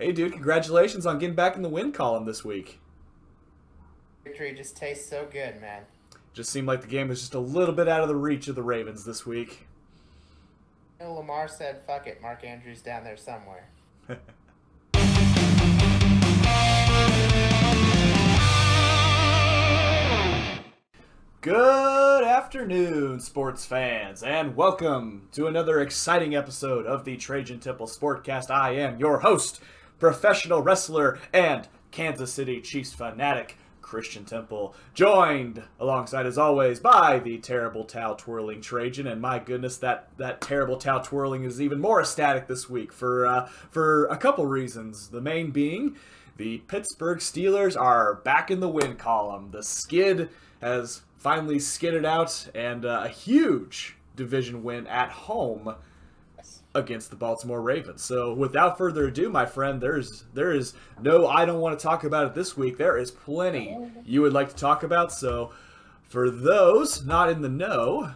Hey, dude, congratulations on getting back in the win column this week. Victory just tastes so good, man. Just seemed like the game was just a little bit out of the reach of the Ravens this week. Lamar said, fuck it, Mark Andrews down there somewhere. Good afternoon, sports fans, and welcome to another exciting episode of the Trajan Temple Sportcast. I am your host, professional wrestler and Kansas City Chiefs fanatic, Christian Temple, joined alongside, as always, by the terrible towel twirling Trajan. And my goodness, that terrible towel twirling is even more ecstatic this week for a couple reasons. The main being the Pittsburgh Steelers are back in the win column. The skid has finally skidded out, and a huge division win at home against the Baltimore Ravens. So without further ado, my friend, there is no I don't want to talk about it this week. There is plenty you would like to talk about. So for those not in the know,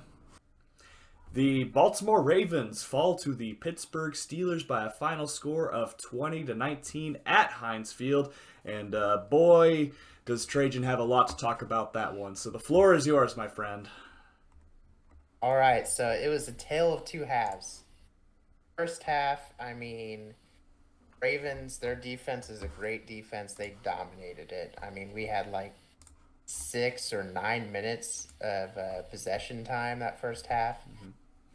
the Baltimore Ravens fall to the Pittsburgh Steelers by a final score of 20-19 at Heinz Field. And boy, does Trajan have a lot to talk about that one. So the floor is yours, my friend. All right, so it was a tale of two halves. First half, Ravens, their defense is a great defense. They dominated it. We had like 6 or 9 minutes of possession time that first half.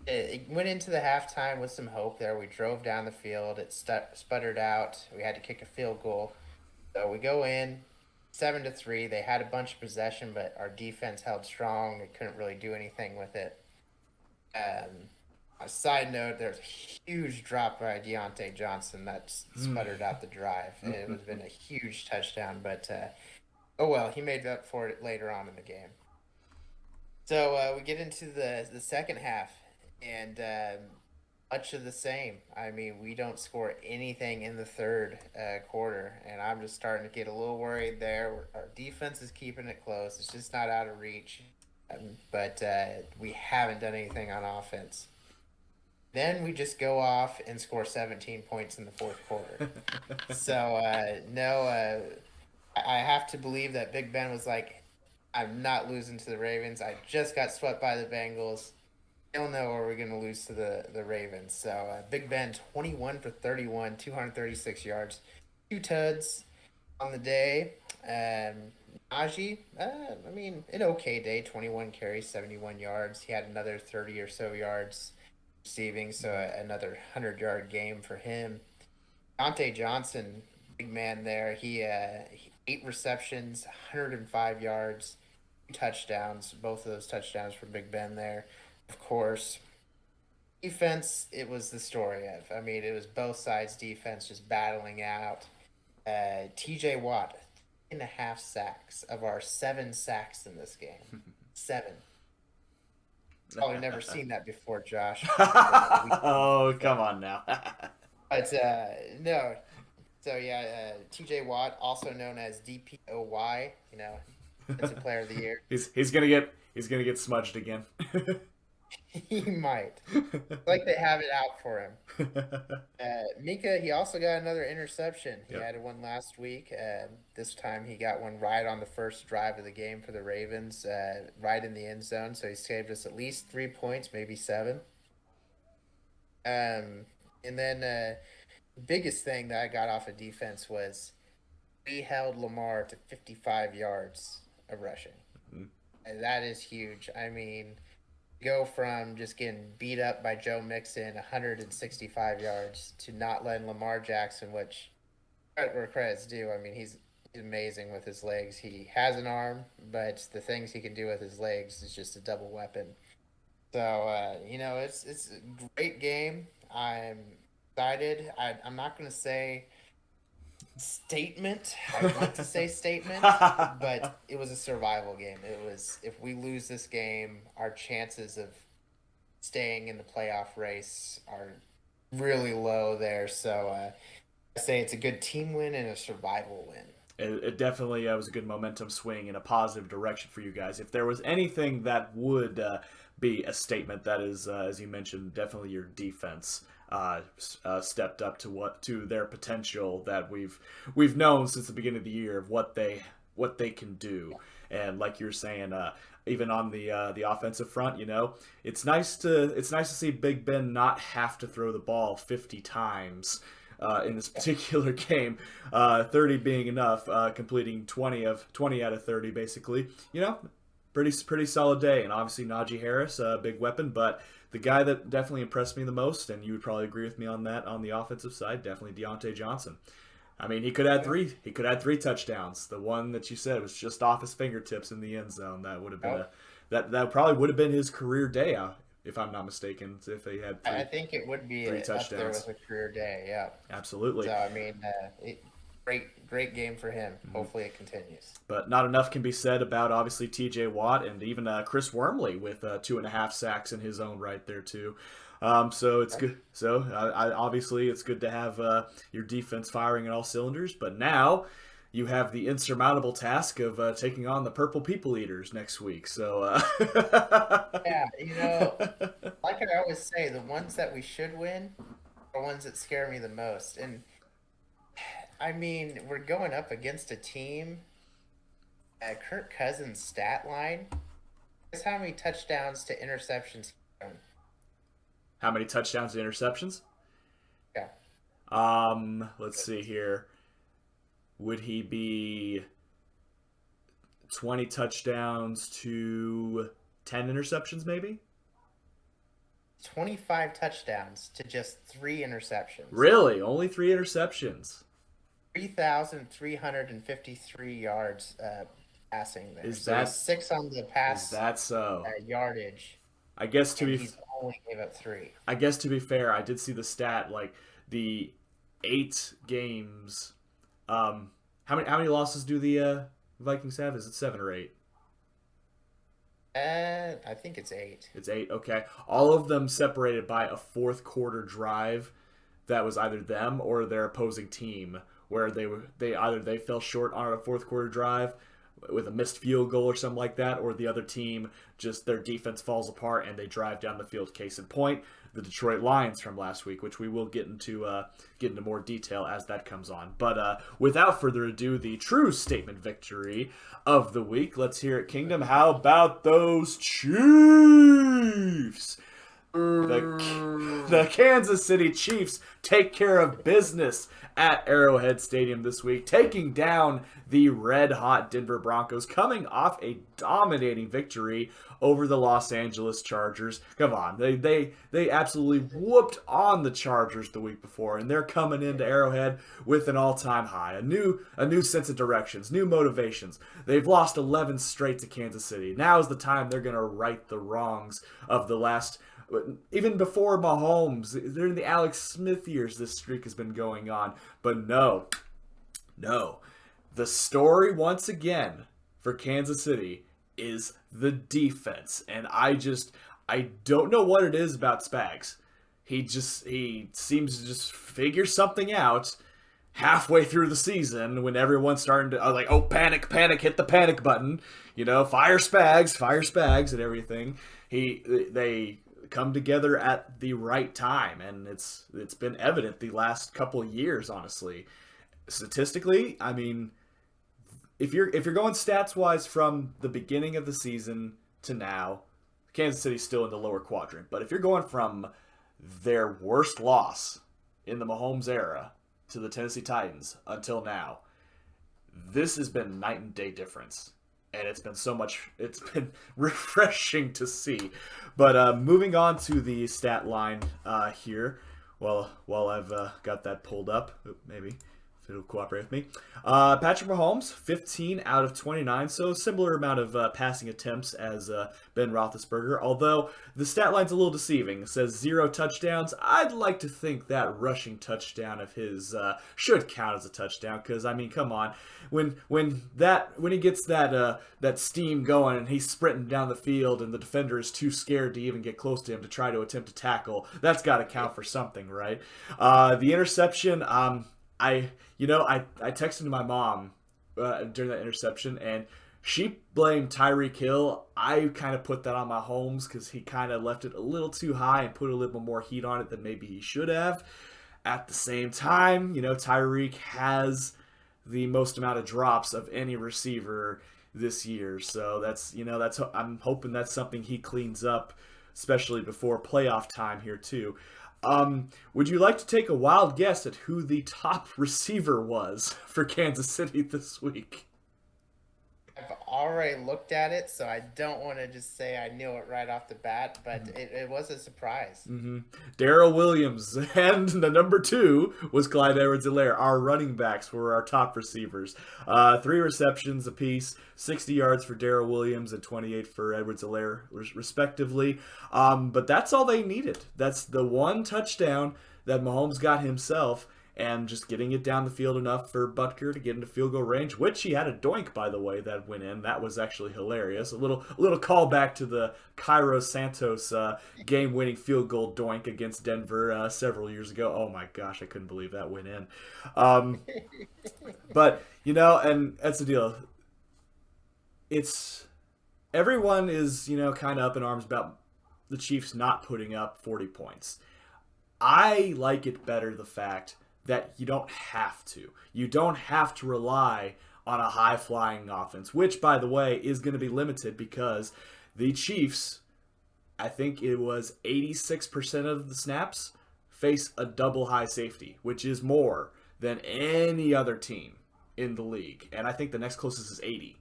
It went into the halftime with some hope there. We drove down the field. It sputtered out. We had to kick a field goal. So we go in 7-3. They had a bunch of possession, but our defense held strong. They couldn't really do anything with it. A side note, there's a huge drop by Deontay Johnson that sputtered out the drive. It would have been a huge touchdown, but oh well, he made up for it later on in the game. So we get into the second half, and much of the same. We don't score anything in the third quarter, and I'm just starting to get a little worried there. Our defense is keeping it close. It's just not out of reach, but we haven't done anything on offense. Then we just go off and score 17 points in the fourth quarter. So, I have to believe that Big Ben was like, I'm not losing to the Ravens. I just got swept by the Bengals. Don't know or we're going to lose to the Ravens. So, Big Ben, 21 for 31, 236 yards, 2 tuds on the day. Najee, an okay day, 21 carries, 71 yards. He had another 30 or so yards receiving, so another 100-yard game for him. Deontay Johnson, big man there. He 8 receptions, 105 yards, 2 touchdowns. Both of those touchdowns for Big Ben there. Of course, defense, it was the story of. It was both sides' defense just battling out. T.J. Watt, 3.5 sacks of our 7 sacks in this game. 7. Probably never seen that before, Josh. Oh, come on now. But no. So yeah, T.J. Watt, also known as DPOY, Defensive Player of the Year. He's gonna get smudged again. He might. Like they have it out for him. Mika, he also got another interception. He had one last week. This time he got one right on the first drive of the game for the Ravens, right in the end zone. So he saved us at least 3 points, maybe 7. And then the biggest thing that I got off of defense was we held Lamar to 55 yards of rushing. And that is huge. Go from just getting beat up by Joe Mixon, 165 yards, to not letting Lamar Jackson, which where credit's due. He's amazing with his legs. He has an arm, but the things he can do with his legs is just a double weapon. So, it's a great game. I'm excited. I'm not going to say statement. I want to say statement, but it was a survival game. It was, if we lose this game, our chances of staying in the playoff race are really low there. So I say it's a good team win and a survival win. It definitely was a good momentum swing in a positive direction for you guys. If there was anything that would be a statement, that is, as you mentioned, definitely your defense. stepped up to their potential that we've known since the beginning of the year of what they can do. And like you're saying, even on the offensive front, it's nice to see Big Ben not have to throw the ball 50 times in this particular game, 30 being enough, completing 20 out of 30 basically. Pretty solid day, and obviously Najee Harris, a big weapon, but the guy that definitely impressed me the most, and you would probably agree with me on that on the offensive side, definitely Deontay Johnson. I mean, he could add three. He could add 3 touchdowns. The one that you said was just off his fingertips in the end zone. That would have been that probably would have been his career day, if I'm not mistaken. If he had I think it would be 3 touchdowns. Up there with a career day. Yeah, absolutely. So I mean, great game for him. Mm-hmm. Hopefully it continues. But not enough can be said about obviously T.J. Watt and even Chris Wormley with 2.5 sacks in his own right there too. So it's good. So obviously it's good to have your defense firing on all cylinders. But now you have the insurmountable task of taking on the Purple People Eaters next week. So yeah, like I always say, the ones that we should win are ones that scare me the most. And I mean, we're going up against a team at Kirk Cousins' stat line. Guess how many touchdowns to interceptions he's thrown? How many touchdowns to interceptions? Yeah. Let's see here. Would he be 20 touchdowns to 10 interceptions, maybe? 25 touchdowns to just 3 interceptions. Really? Only 3 interceptions? 3,353 yards passing there. Is that 6 on the pass? Is that so? Yardage. I guess he's only gave up 3. I guess to be fair, I did see the stat like the 8 games. How many losses do the Vikings have? Is it 7 or 8? I think it's 8. It's 8. Okay, all of them separated by a fourth quarter drive that was either them or their opposing team, where they fell short on a fourth quarter drive with a missed field goal or something like that, or the other team just their defense falls apart and they drive down the field. Case in point, the Detroit Lions from last week, which we will get into more detail as that comes on. But without further ado, the true statement victory of the week. Let's hear it, Kingdom. How about those Chiefs? The Kansas City Chiefs take care of business at Arrowhead Stadium this week, taking down the red-hot Denver Broncos, coming off a dominating victory over the Los Angeles Chargers. Come on, they absolutely whooped on the Chargers the week before, and they're coming into Arrowhead with an all-time high, a new sense of directions, new motivations. They've lost 11 straight to Kansas City. Now is the time they're going to right the wrongs of the last. Even before Mahomes, during the Alex Smith years, this streak has been going on. But no. The story, once again, for Kansas City is the defense. And I don't know what it is about Spags. He seems to just figure something out halfway through the season when everyone's starting to, panic, hit the panic button. Fire Spags and everything. They come together at the right time, and it's been evident the last couple of years, honestly. Statistically, I mean, if you're going stats wise from the beginning of the season to now, Kansas City's still in the lower quadrant. But if you're going from their worst loss in the Mahomes era to the Tennessee Titans until now, this has been night and day difference. And it's been refreshing to see. But moving on to the stat line here, while I've got that pulled up, maybe if it'll cooperate with me. Patrick Mahomes, 15 out of 29, so similar amount of passing attempts as Ben Roethlisberger, although the stat line's a little deceiving. It says 0 touchdowns. I'd like to think that rushing touchdown of his should count as a touchdown, because, I mean, come on. When he gets that steam going and he's sprinting down the field and the defender is too scared to even get close to him to try to attempt to tackle, that's got to count for something, right? The interception, I texted my mom during that interception, and She blamed Tyreek Hill. I kind of put that on Mahomes because he kind of left it a little too high and put a little more heat on it than maybe he should have. At the same time, Tyreek has the most amount of drops of any receiver this year. So I'm hoping that's something he cleans up, especially before playoff time here too. Would you like to take a wild guess at who the top receiver was for Kansas City this week? I've already looked at it, so I don't want to just say I knew it right off the bat, but it was a surprise. Darrell Williams, and the number 2 was Clyde Edwards-Helaire. Our running backs were our top receivers. 3 receptions apiece, 60 yards for Darrell Williams and 28 for Edwards-Helaire, respectively. But that's all they needed. That's the one touchdown that Mahomes got himself, and just getting it down the field enough for Butker to get into field goal range, which he had a doink, by the way, that went in. That was actually hilarious. A little callback to the Cairo Santos game-winning field goal doink against Denver several years ago. Oh my gosh, I couldn't believe that went in. But, and that's the deal. Everyone is, kind of up in arms about the Chiefs not putting up 40 points. I like it better, the fact that you don't have to. You don't have to rely on a high-flying offense, which, by the way, is going to be limited because the Chiefs, I think it was 86% of the snaps, face a double high safety, which is more than any other team in the league. And I think the next closest is 80.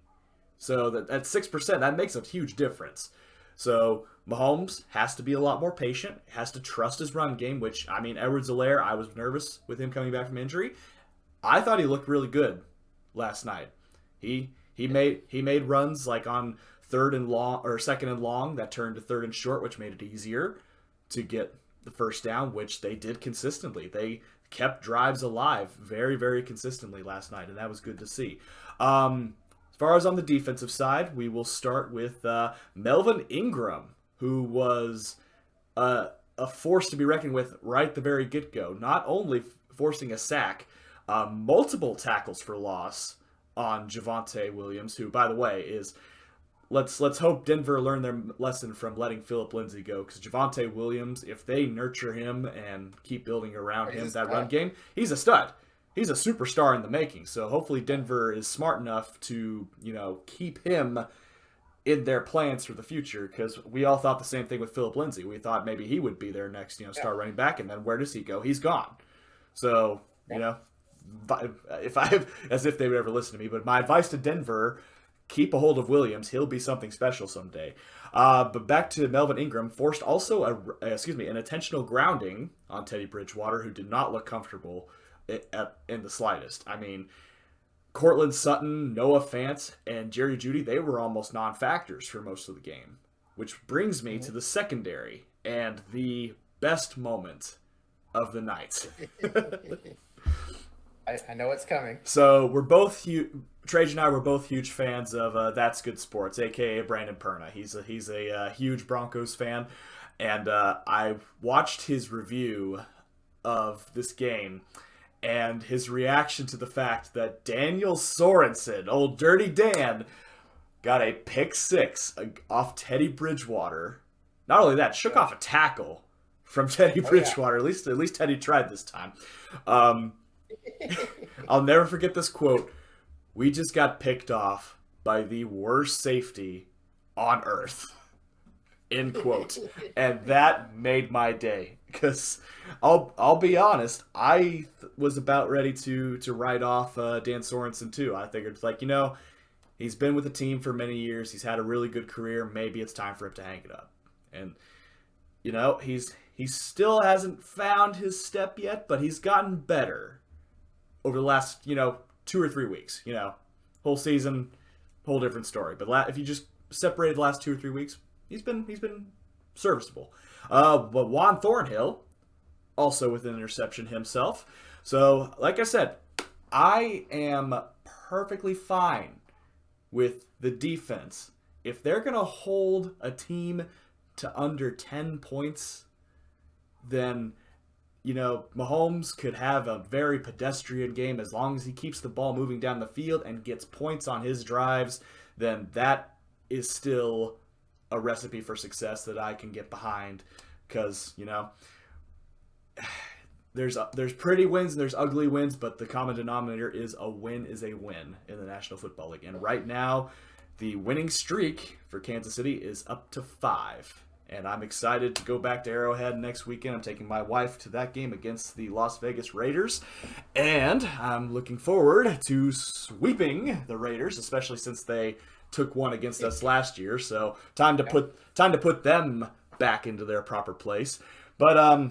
So at 6%, that makes a huge difference. So Mahomes has to be a lot more patient, has to trust his run game, which, Edwards-Helaire, I was nervous with him coming back from injury. I thought he looked really good last night. He made runs like on second and long that turned to third and short, which made it easier to get the first down, which they did consistently. They kept drives alive very, very consistently last night, and that was good to see. As far as on the defensive side, we will start with Melvin Ingram, who was a force to be reckoned with right at the very get-go. Not only forcing a sack, multiple tackles for loss on Javonte Williams, who, by the way, is... Let's hope Denver learned their lesson from letting Phillip Lindsay go, because Javonte Williams, if they nurture him and keep building around him, that run game, he's a stud. He's a superstar in the making. So hopefully Denver is smart enough to, keep him in their plans for the future, because we all thought the same thing with Phillip Lindsay. We thought maybe he would be their next, star running back, and then where does he go? He's gone. So, as if they would ever listen to me, but my advice to Denver, keep a hold of Williams. He'll be something special someday. But back to Melvin Ingram, forced also an intentional grounding on Teddy Bridgewater, who did not look comfortable in the slightest. Cortland Sutton, Noah Fant, and Jerry Jeudy, they were almost non-factors for most of the game. Which brings me to the secondary and the best moment of the night. I know it's coming. So we're both Trajan and I were both huge fans of That's Good Sports, aka Brandon Perna. He's a huge Broncos fan, and I watched his review of this game and his reaction to the fact that Daniel Sorensen, old Dirty Dan, got a pick 6 off Teddy Bridgewater. Not only that, shook off a tackle from Teddy Bridgewater. Yeah. At least Teddy tried this time. I'll never forget this quote. "We just got picked off by the worst safety on earth." End quote. And that made my day, because I'll be honest, I was about ready to write off Dan Sorensen too. I figured he's been with the team for many years. He's had a really good career. Maybe it's time for him to hang it up. And he still hasn't found his step yet, but he's gotten better over the last 2 or 3 weeks. Whole season, whole different story. But if you just separated the last 2 or 3 weeks, he's been serviceable. But Juan Thornhill, also with an interception himself. So, like I said, I am perfectly fine with the defense. If they're going to hold a team to under 10 points, then, Mahomes could have a very pedestrian game as long as he keeps the ball moving down the field and gets points on his drives. then that is still a recipe for success that I can get behind. Because, there's pretty wins and there's ugly wins, but the common denominator is a win is a win in the National Football League. And right now, the winning streak for Kansas City is up to 5. And I'm excited to go back to Arrowhead next weekend. I'm taking my wife to that game against the Las Vegas Raiders. And I'm looking forward to sweeping the Raiders, especially since they took one against us last year. So time to put them back into their proper place. But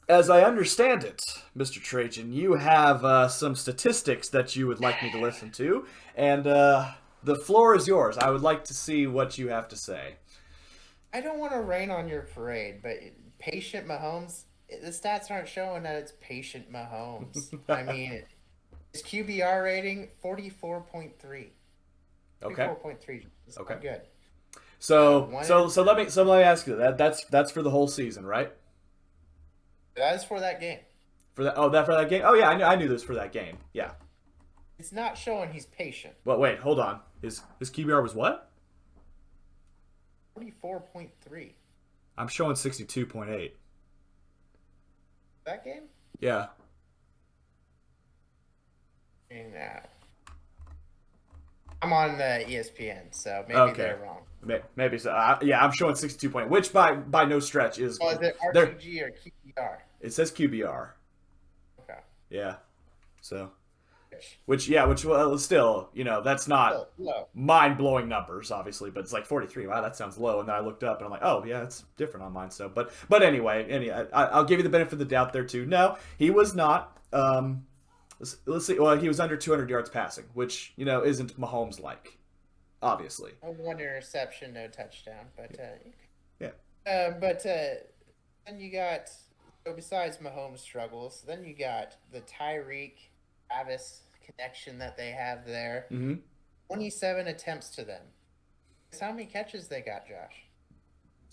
as I understand it, Mr. Trajan, you have some statistics that you would like me to listen to. And the floor is yours. I would like to see what you have to say. I don't want to rain on your parade, but patient Mahomes, the stats aren't showing that it's patient Mahomes. I mean, his QBR rating, 44.3. Okay. 44.3 is quite good. So let me ask you that's for the whole season, right? That is for that game. For that game? Oh yeah, I knew this for that game. Yeah. It's not showing he's patient. But wait, hold on. His QBR was what? 44.3. I'm showing 62.8. That game? Yeah. Yeah. I'm on the ESPN, so maybe they're wrong. Maybe so. I'm showing 62.8, which by no stretch is. Oh, is it RTG or QBR? It says QBR. Okay. Yeah. So. Which well, still, that's not mind-blowing numbers, obviously, but it's like 43. Wow, that sounds low. And then I looked up and I'm like, oh yeah, it's different on mine. So, but anyway, I'll give you the benefit of the doubt there too. No, he was not. Let's see. Well, he was under 200 yards passing, which isn't Mahomes like, obviously. One interception, no touchdown, but yeah. But then you got besides Mahomes' struggles, then you got the Tyreek Travis connection that they have there. 27 attempts to them. Guess how many catches they got, Josh?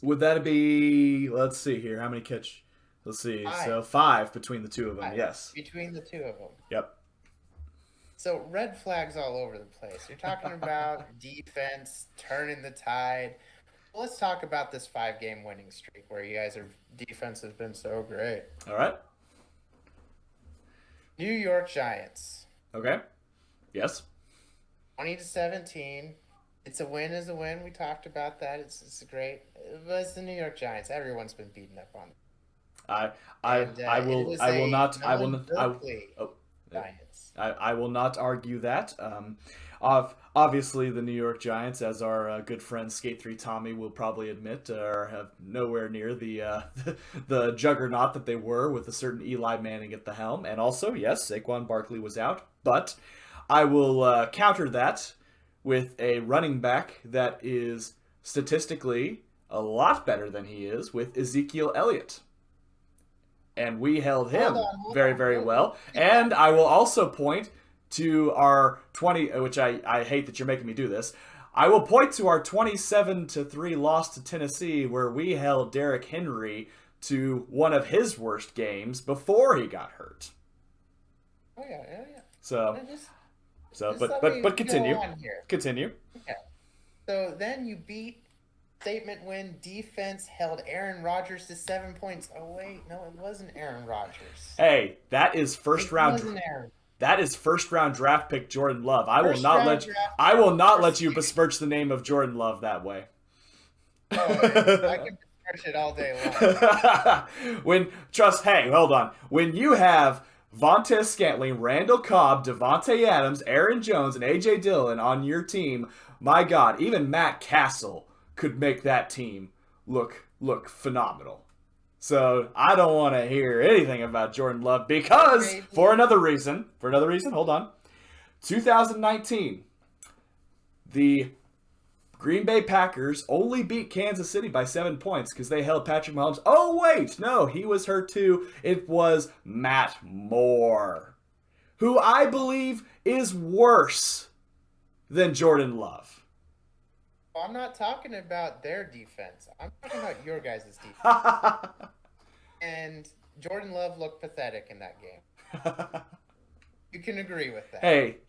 Would that be? Let's see here. How many catch? Let's see. 5. So 5 between the two of them. 5. Yes. Between the two of them. Yep. So red flags all over the place. You're talking about defense turning the tide. Well, let's talk about this 5-game winning streak where you guys defense has been so great. All right. New York Giants. Okay. Yes. 20-17. It's a win is a win. We talked about that. It's great. But it's the New York Giants. Everyone's been beaten up on them. I will not argue that. Obviously, the New York Giants, as our good friend Skate 3 Tommy will probably admit, are nowhere near the juggernaut that they were with a certain Eli Manning at the helm. And also, yes, Saquon Barkley was out. But I will counter that with a running back that is statistically a lot better than he is with Ezekiel Elliott. And we held him very, very well. And I will also point to our 20, which I hate that you're making me do this. I will point to our 27-3 loss to Tennessee, where we held Derrick Henry to one of his worst games before he got hurt. Oh yeah. But continue. Continue. Okay. So then you beat. Statement win. Defense held Aaron Rodgers to 7 points. Oh wait, no, it wasn't Aaron Rodgers. Hey, that is first round. That is first round draft pick Jordan Love. I will not let you besmirch the name of Jordan Love that way. Oh, I can besmirch it all day long. Hey, hold on. When you have Vontez Scantling, Randall Cobb, Devontae Adams, Aaron Jones, and A.J. Dillon on your team, my God, even Matt Castle could make that team look phenomenal. So I don't want to hear anything about Jordan Love because for another reason, hold on. 2019, the Green Bay Packers only beat Kansas City by 7 points because they held Patrick Mahomes. Oh wait, no, he was hurt too. It was Matt Moore, who I believe is worse than Jordan Love. I'm not talking about their defense. I'm talking about your guys' defense. And Jordan Love looked pathetic in that game. You can agree with that. Hey,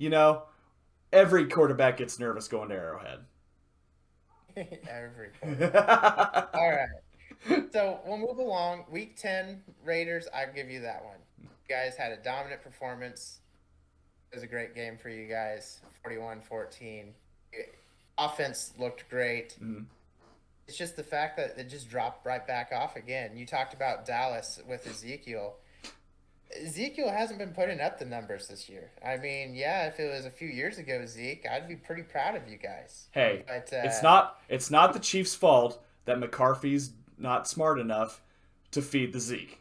Every quarterback gets nervous going to Arrowhead. Every quarterback. All right. So we'll move along. Week 10, Raiders, I'll give you that one. You guys had a dominant performance. It was a great game for you guys, 41-14. Offense looked great. Mm-hmm. It's just the fact that it just dropped right back off again. You talked about Dallas with Ezekiel. Ezekiel hasn't been putting up the numbers this year. I mean, yeah, if it was a few years ago, Zeke, I'd be pretty proud of you guys. Hey, but, it's not the Chiefs' fault that McCarthy's not smart enough to feed the Zeke.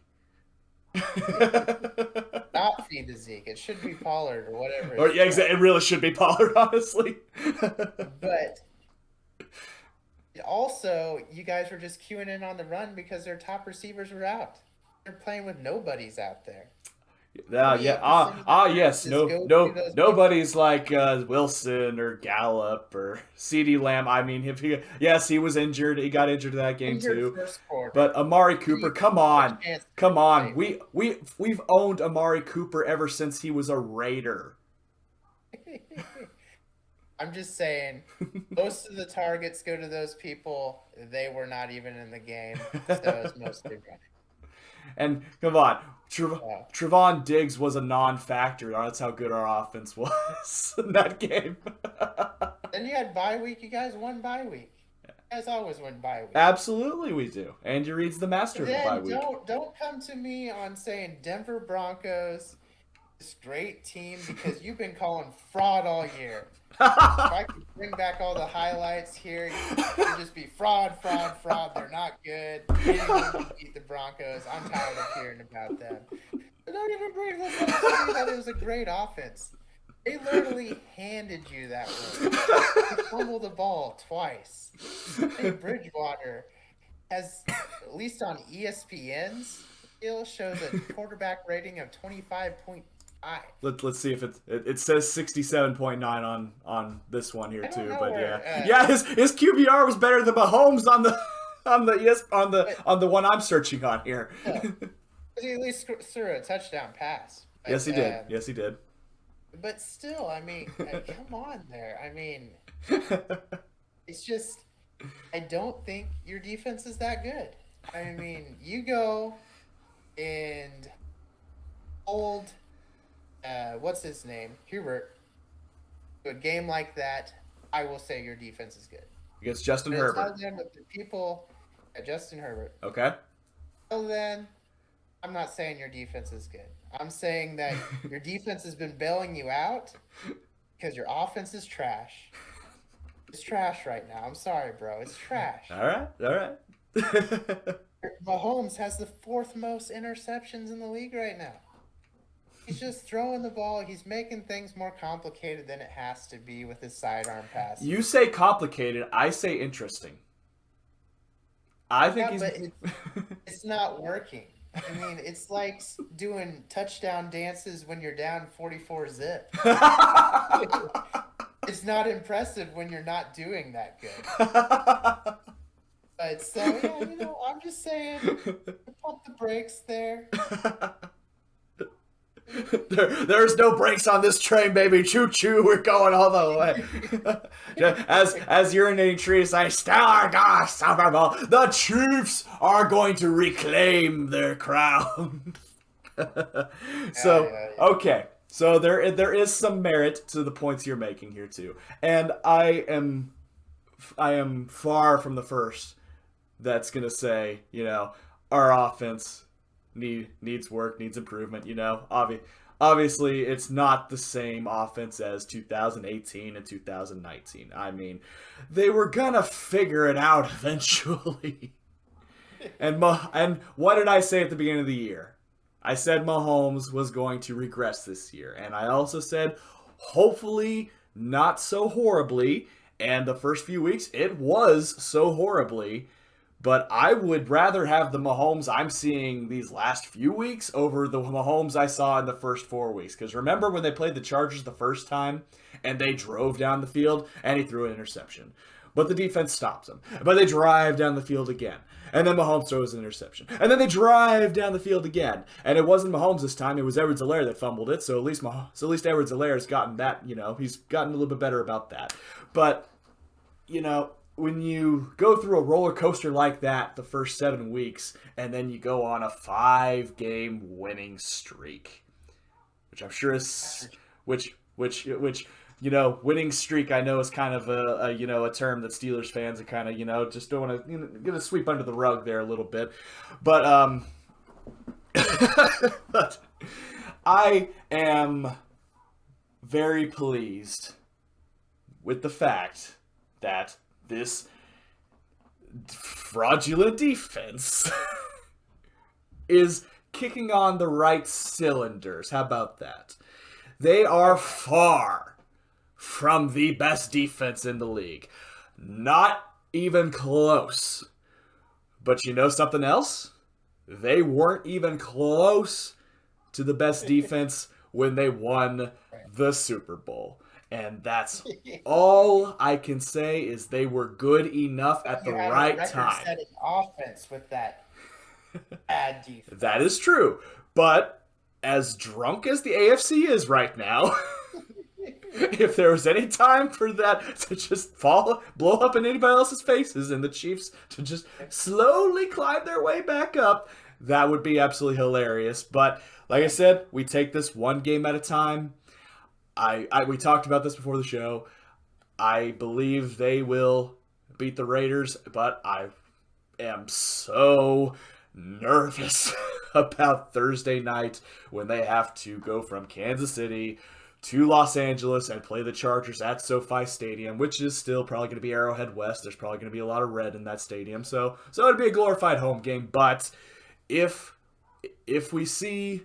Not feed the Zeke. It should be Pollard or whatever. Or, yeah, exactly. It really should be Pollard, honestly. But also, you guys were just queuing in on the run because their top receivers were out. They're playing with nobodies out there. Yes. Nobody's like Wilson or Gallup or CeeDee Lamb. I mean, he was injured. He got injured in that game too. But Amari Cooper, come on. We've owned Amari Cooper ever since he was a Raider. I'm just saying, most of the targets go to those people. They were not even in the game, so it was mostly running. And come on, Trevon Diggs was a non-factor. That's how good our offense was in that game. Then you had bye week. You guys won bye week. You guys always win bye week. Absolutely, we do. Andy Reid's the master of the bye week. Don't come to me on saying Denver Broncos, this great team, because you've been calling fraud all year. If I could bring back all the highlights here, you'd just be fraud. They're not good. Anyone can beat the Broncos. I'm tired of hearing about them. But don't even bring this up to me that it was a great offense. They literally handed you that one. You fumbled the ball twice. Hey, Bridgewater has, at least on ESPN's, still shows a quarterback rating of 25.5. Let's see if it says 67.9 on this one here too, but his QBR was better than Mahomes on the one I'm searching on here. He at least threw a touchdown pass. But, yes, he did. But still, I mean, come on there. I mean, it's just, I don't think your defense is that good. I mean, you go and hold. What's his name? Hubert. To a game like that, I will say your defense is good. Against Justin Herbert. The people at Justin Herbert. Okay. Well, then, I'm not saying your defense is good. I'm saying that your defense has been bailing you out because your offense is trash. It's trash right now. I'm sorry, bro. It's trash. All right. Mahomes has the 4th most interceptions in the league right now. He's just throwing the ball. He's making things more complicated than it has to be with his sidearm pass. You say complicated. I say interesting. I think but it's not working. I mean, it's like doing touchdown dances when you're down 44-zip. It's not impressive when you're not doing that good. But so, yeah, I'm just saying, pump the brakes there. There's no brakes on this train, baby. Choo choo, we're going all the way. as urinating trees say, Stellar Super Bowl. The Chiefs are going to reclaim their crown. Okay. So there is some merit to the points you're making here too, and I am far from the first that's gonna say our offense needs work, needs improvement. Obviously it's not the same offense as 2018 and 2019. I mean, they were gonna figure it out eventually. And what did I say at the beginning of the year? I said Mahomes was going to regress this year, and I also said hopefully not so horribly. And the first few weeks it was so horribly. But I would rather have the Mahomes I'm seeing these last few weeks over the Mahomes I saw in the first 4 weeks. Because remember when they played the Chargers the first time and they drove down the field and he threw an interception. but the defense stops them. But they drive down the field again. And then Mahomes throws an interception. And then they drive down the field again. And it wasn't Mahomes this time. It was Edwards-Helaire that fumbled it. So at least Edwards-Helaire has gotten that, he's gotten a little bit better about that. But, when you go through a roller coaster like that the first 7 weeks, and then you go on a 5-game winning streak, which I'm sure is, winning streak I know is kind of a term that Steelers fans are kind of, just don't want to, gonna sweep under the rug there a little bit, but but I am very pleased with the fact that this fraudulent defense is kicking on the right cylinders. How about that? They are far from the best defense in the league. Not even close. But you know something else? They weren't even close to the best defense when they won the Super Bowl. And that's all I can say is they were good enough at the right time. Record-setting offense with that bad defense. That is true. But as drunk as the AFC is right now, if there was any time for that to just blow up in anybody else's faces and the Chiefs to just slowly climb their way back up, that would be absolutely hilarious. But like I said, we take this one game at a time. We talked about this before the show. I believe they will beat the Raiders, but I am so nervous about Thursday night when they have to go from Kansas City to Los Angeles and play the Chargers at SoFi Stadium, which is still probably going to be Arrowhead West. There's probably going to be a lot of red in that stadium, so it'd be a glorified home game. But if we see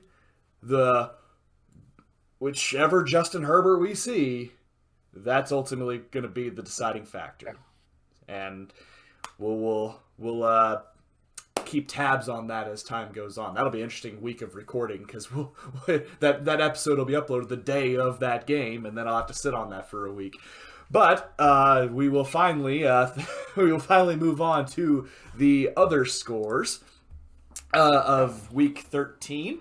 whichever Justin Herbert we see, that's ultimately going to be the deciding factor. And we'll keep tabs on that as time goes on. That'll be an interesting week of recording because that episode will be uploaded the day of that game, and then I'll have to sit on that for a week. But we will finally move on to the other scores of Week 13.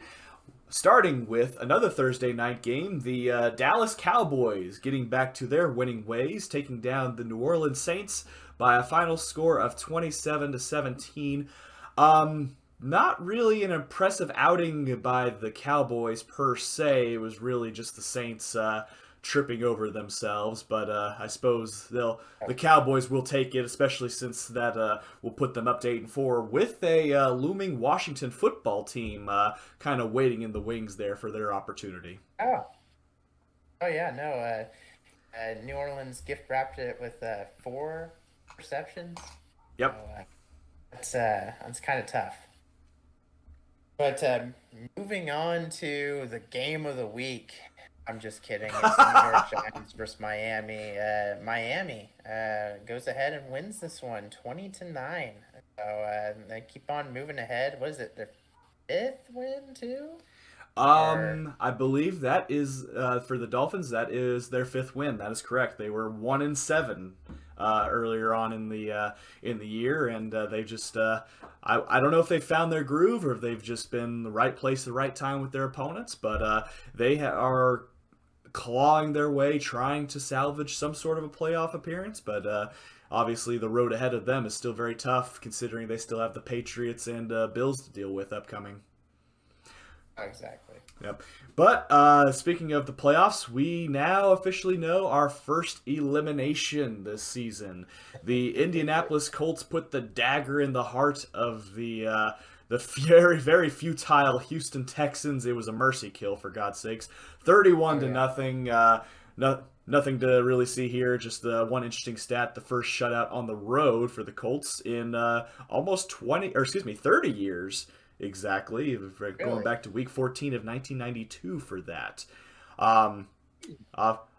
Starting with another Thursday night game, the Dallas Cowboys getting back to their winning ways, taking down the New Orleans Saints by a final score of 27-17. Not really an impressive outing by the Cowboys per se. It was really just the Saints tripping over themselves, but I suppose the Cowboys will take it, especially since that will put them up to 8-4 with a looming Washington football team kind of waiting in the wings there for their opportunity. Oh yeah, no. New Orleans gift wrapped it with 4 receptions. Yep. So, that's kind of tough. But moving on to the game of the week. I'm just kidding. It's the New York Giants versus Miami. Miami goes ahead and wins this one, 20-9. So they keep on moving ahead. What is it? Their 5th win too? I believe that is for the Dolphins. That is their 5th win. That is correct. They were 1-7 earlier on in the year, and they've just I don't know if they found their groove or if they've just been the right place, the right time with their opponents, but they are clawing their way, trying to salvage some sort of a playoff appearance, but obviously the road ahead of them is still very tough, considering they still have the Patriots and Bills to deal with upcoming. Exactly. Yep. But speaking of the playoffs, we now officially know our first elimination this season. The Indianapolis Colts put the dagger in the heart of the very, very futile Houston Texans. It was a mercy kill, for God's sakes. 31-0. Nothing to really see here. Just one interesting stat: the first shutout on the road for the Colts in almost 30 years. Exactly. Really? Going back to Week 14 of 1992 for that.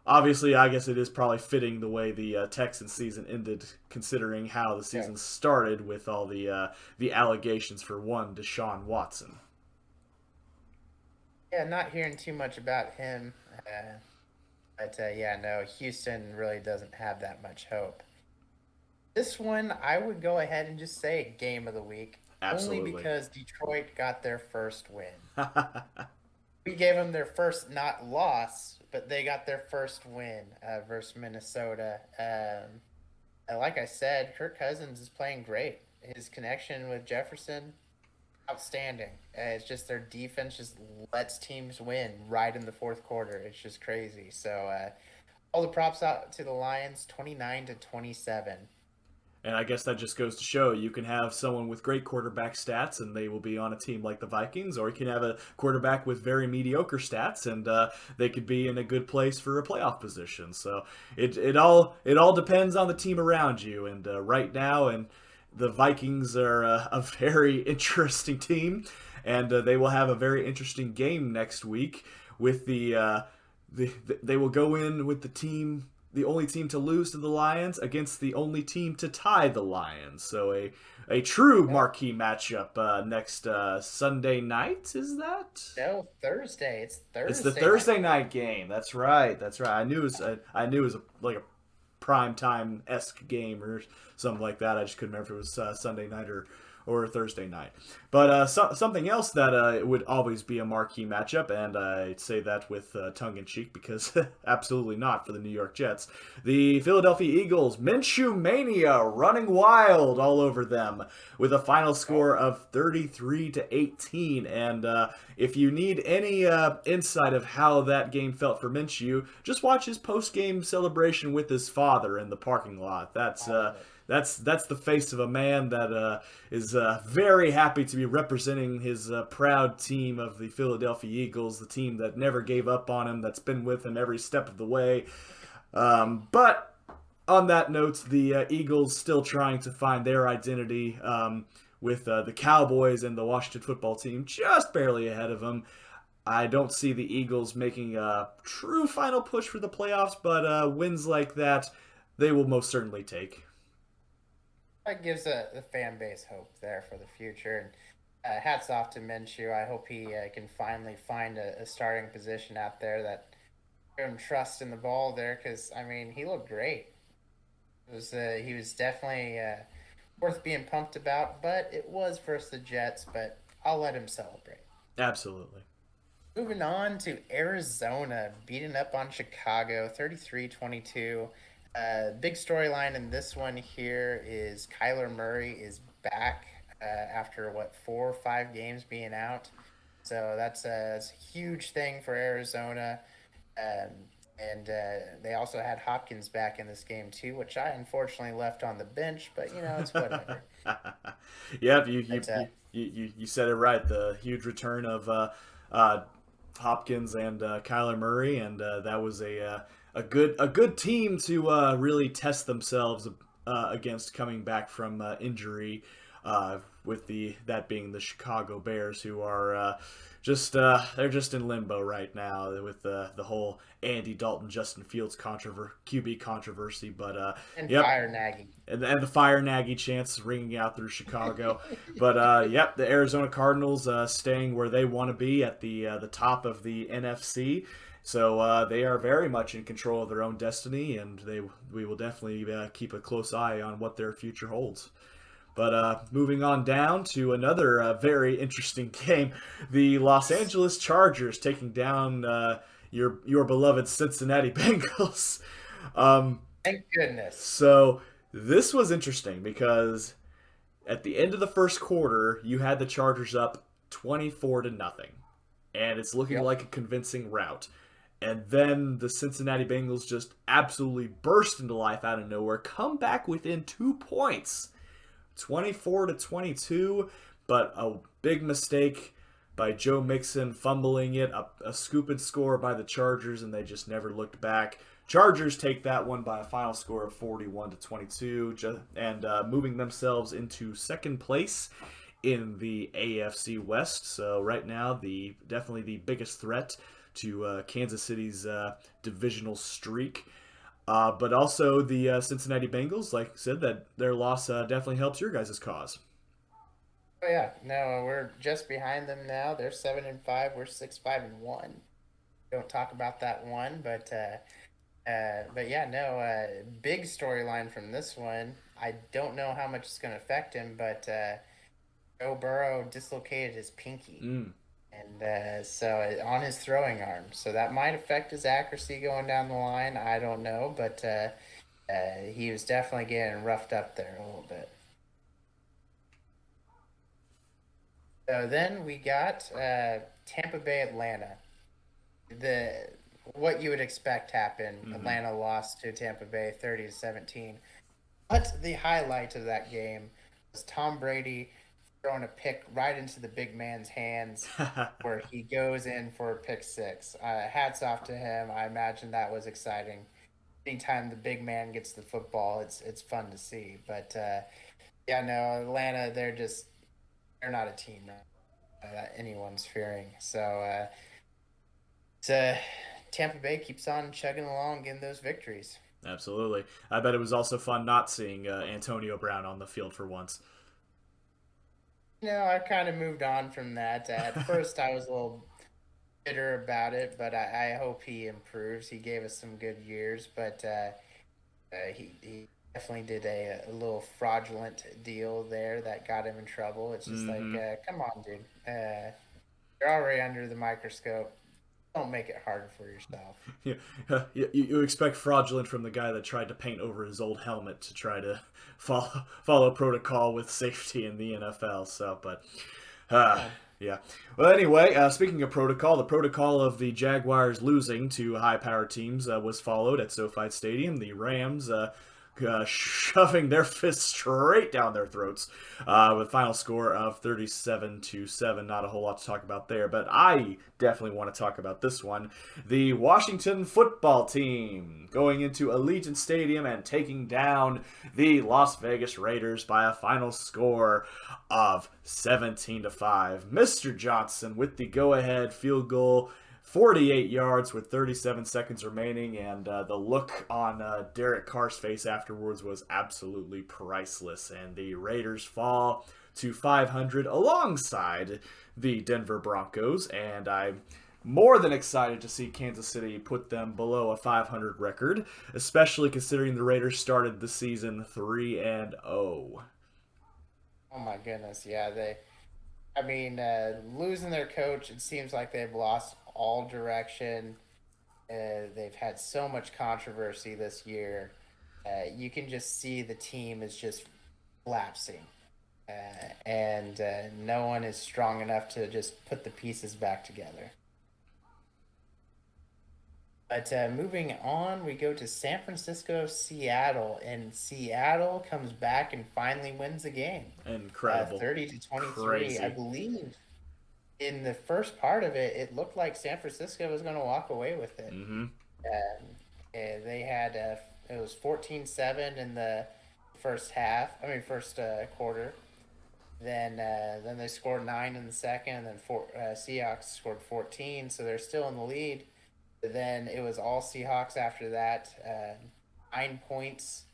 Obviously, I guess it is probably fitting the way the Texans season ended, considering how the season started with all the allegations for one Deshaun Watson. Yeah, not hearing too much about him. But Houston really doesn't have that much hope. This one, I would go ahead and just say game of the week, only Absolutely. because Detroit got their first win. We gave them their first not loss, but they got their first win versus Minnesota. And like I said, Kirk Cousins is playing great. His connection with Jefferson, outstanding. It's just their defense just lets teams win right in the fourth quarter. It's just crazy. So all the props out to the Lions, 29-27. And I guess that just goes to show you can have someone with great quarterback stats and they will be on a team like the Vikings, or you can have a quarterback with very mediocre stats and they could be in a good place for a playoff position. So it all depends on the team around you. And right now, and the Vikings are a very interesting team, and they will have a very interesting game next week with they will go in with the only team to lose to the Lions against the only team to tie the Lions. So a true marquee matchup next Sunday night. Is that? No, Thursday. It's It's the Thursday night. Thursday night game. That's right. That's right. I knew it was like a prime time esque game or something like that. I just couldn't remember if it was Sunday night or Thursday night. But something else that would always be a marquee matchup, and I say that with tongue in cheek because absolutely not for the New York Jets. The Philadelphia Eagles, Minshew Mania, running wild all over them with a final score of 33-18. And if you need any insight of how that game felt for Minshew, just watch his post game celebration with his father in the parking lot. All of it. That's the face of a man that is very happy to be representing his proud team of the Philadelphia Eagles, the team that never gave up on him, that's been with him every step of the way. But on that note, the Eagles still trying to find their identity with the Cowboys and the Washington football team just barely ahead of them. I don't see the Eagles making a true final push for the playoffs, but wins like that they will most certainly take. That gives the fan base hope there for the future. And hats off to Minshew. I hope he can finally find a starting position out there that give him trust in the ball there. Because I mean, he looked great. He was definitely worth being pumped about. But it was versus the Jets. But I'll let him celebrate. Absolutely. Moving on to Arizona, beating up on Chicago, 33-22. Big storyline in this one here is Kyler Murray is back after what 4 or 5 games being out, so that's a huge thing for Arizona. Um, and they also had Hopkins back in this game too, which I unfortunately left on the bench, but it's whatever. Yep, you you, But you said it right. The huge return of uh, Hopkins and Kyler Murray, and that was a good team to really test themselves against coming back from injury. With that being the Chicago Bears, who are just they're just in limbo right now with the whole Andy Dalton Justin Fields QB controversy. But and yep, fire Nagy. and the fire Nagy chants ringing out through Chicago. But yep, the Arizona Cardinals staying where they want to be at the top of the NFC. So they are very much in control of their own destiny, and we will definitely keep a close eye on what their future holds. But moving on down to another very interesting game, the Los Angeles Chargers taking down your beloved Cincinnati Bengals. Um, Thank goodness. so this was interesting because at the end of the first quarter, you had the Chargers up 24-0, and it's looking Yep. like a convincing rout. And then the Cincinnati Bengals just absolutely burst into life out of nowhere, come back within 2 points, 24-22, but a big mistake by Joe Mixon fumbling it, a scoop and score by the Chargers, and they just never looked back. Chargers take that one by a final score of 41-22, and moving themselves into second place in the AFC West. So right now, definitely the biggest threat to Kansas City's divisional streak. But also the Cincinnati Bengals, like I said, that their loss definitely helps your guys' cause. Oh yeah, no, we're just behind them now. They're 7-5. We're 6-5-1. Don't talk about that one, but But yeah, no, big storyline from this one. I don't know how much it's going to affect him, but Joe Burrow dislocated his pinky, Mm. and on his throwing arm, so that might affect his accuracy going down the line. I don't know, but he was definitely getting roughed up there a little bit. So then we got Tampa Bay, Atlanta. The What you would expect happened. Mm-hmm. Atlanta lost to Tampa Bay 30-17. But the highlight of that game was Tom Brady throwing a pick right into the big man's hands where he goes in for a pick six. Hats off to him. I imagine that was exciting. Anytime the big man gets the football, it's fun to see. But yeah, no, Atlanta, they're not a team that anyone's fearing. So Tampa Bay keeps on chugging along, getting those victories. Absolutely. I bet it was also fun not seeing Antonio Brown on the field for once. No, I kind of moved on from that. At first, I was a little bitter about it, but I hope he improves. He gave us some good years, but he definitely did a little fraudulent deal there that got him in trouble. It's just like, come on, dude. You're already under the microscope. Don't make it harder for yourself. You expect fraudulent from the guy that tried to paint over his old helmet to try to follow protocol with safety in the NFL. So, but yeah. Well, anyway, speaking of protocol, the protocol of the Jaguars losing to high-powered teams was followed at SoFi Stadium. The Rams shoving their fists straight down their throats with a final score of 37-7. Not a whole lot to talk about there, but I definitely want to talk about this one. The Washington football team going into Allegiant Stadium and taking down the Las Vegas Raiders by a final score of 17-5. Mr. Johnson with the go-ahead field goal, 48 yards with 37 seconds remaining, and the look on Derek Carr's face afterwards was absolutely priceless. And the Raiders fall to 500 alongside the Denver Broncos, and I'm more than excited to see Kansas City put them below a 500 record, especially considering the Raiders started the season 3-0. Oh my goodness, yeah, losing their coach, it seems like they've lost all direction. They've had so much controversy this year. You can just see the team is just collapsing. And no one is strong enough to just put the pieces back together. But moving on, we go to San Francisco, Seattle, and Seattle comes back and finally wins the game. Incredible. 30-23. Crazy. I believe in the first part of it, it looked like San Francisco was going to walk away with it. Mm-hmm. They had it was 14-7 in the first quarter. Then they scored 9 in the second, and then Seahawks scored 14, so they're still in the lead. But then it was all Seahawks after that. 9 points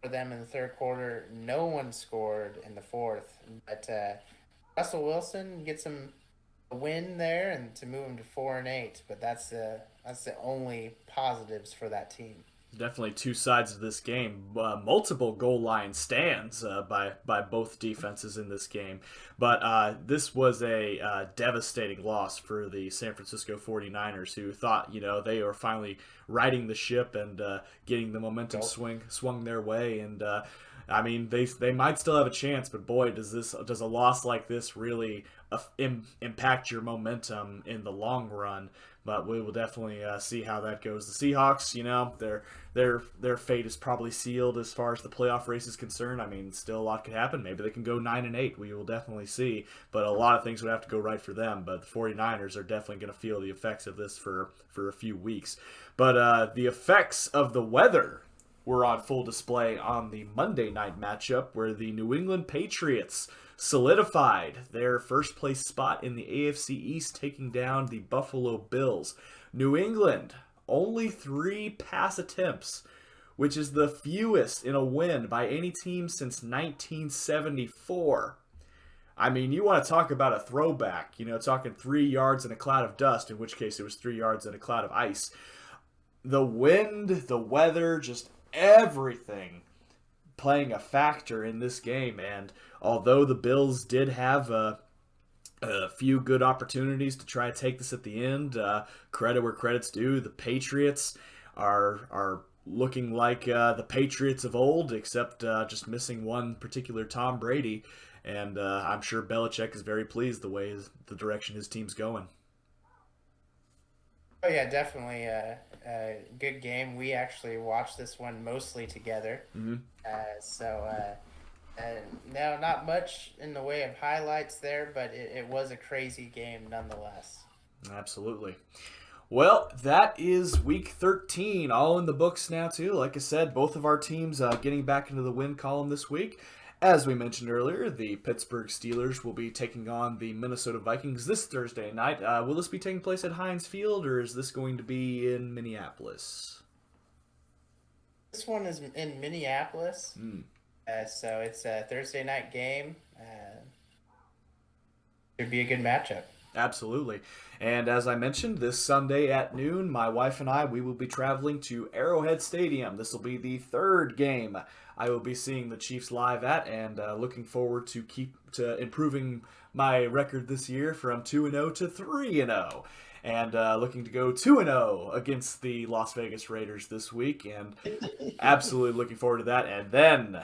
for them in the third quarter. No one scored in the fourth. But Russell Wilson gets him a win there and to move him to 4-8. But that's the only positives for that team. Definitely two sides of this game. Multiple goal line stands by both defenses in this game. But this was a devastating loss for the San Francisco 49ers, who thought, they were finally righting the ship and getting the momentum swung their way. And they might still have a chance, but boy, does a loss like this really impact your momentum in the long run. But we will definitely see how that goes. The Seahawks, their fate is probably sealed as far as the playoff race is concerned. Still a lot could happen. Maybe they can go 9-8. We will definitely see. But a lot of things would have to go right for them. But the 49ers are definitely going to feel the effects of this for a few weeks. But the effects of the weather were on full display on the Monday night matchup, where the New England Patriots solidified their first place spot in the AFC East, taking down the Buffalo Bills. New England, only 3 pass attempts, which is the fewest in a win by any team since 1974. You want to talk about a throwback, talking 3 yards in a cloud of dust, in which case it was 3 yards in a cloud of ice. the wind, the weather, just everything playing a factor in this game. And although the Bills did have a few good opportunities to try to take this at the end, credit where credit's due. The Patriots are looking like the Patriots of old, except just missing one particular Tom Brady. And I'm sure Belichick is very pleased the direction his team's going. Oh yeah, definitely a good game. We actually watched this one mostly together. Mm-hmm. No, not much in the way of highlights there, but it was a crazy game nonetheless. Absolutely. Well, that is week 13, all in the books now too. Like I said, both of our teams getting back into the win column this week. As we mentioned earlier, the Pittsburgh Steelers will be taking on the Minnesota Vikings this Thursday night. Will this be taking place at Heinz Field, or is this going to be in Minneapolis? This one is in Minneapolis, so it's a Thursday night game. Should be a good matchup. Absolutely. And as I mentioned, this Sunday at noon, my wife and I, we will be traveling to Arrowhead Stadium. This will be the third game I will be seeing the Chiefs live at, and looking forward to improving my record this year from 2-0 to 3-0. And looking to go 2-0 against the Las Vegas Raiders this week, and absolutely looking forward to that. And then,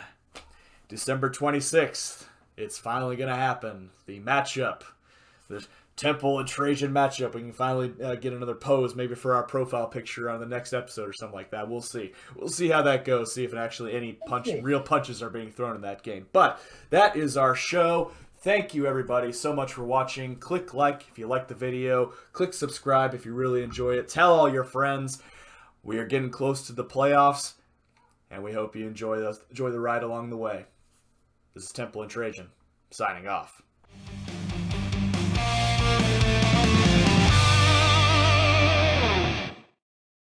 December 26th, it's finally going to happen. The matchup, the Temple and Trajan matchup. We can finally get another pose, maybe for our profile picture on the next episode or something like that. We'll see. We'll see how that goes. See if actually any real punches are being thrown in that game. But that is our show. Thank you, everybody, so much for watching. Click like if you like the video. Click subscribe if you really enjoy it. Tell all your friends. We are getting close to the playoffs, and we hope you enjoy the ride along the way. This is Temple and Trajan, signing off.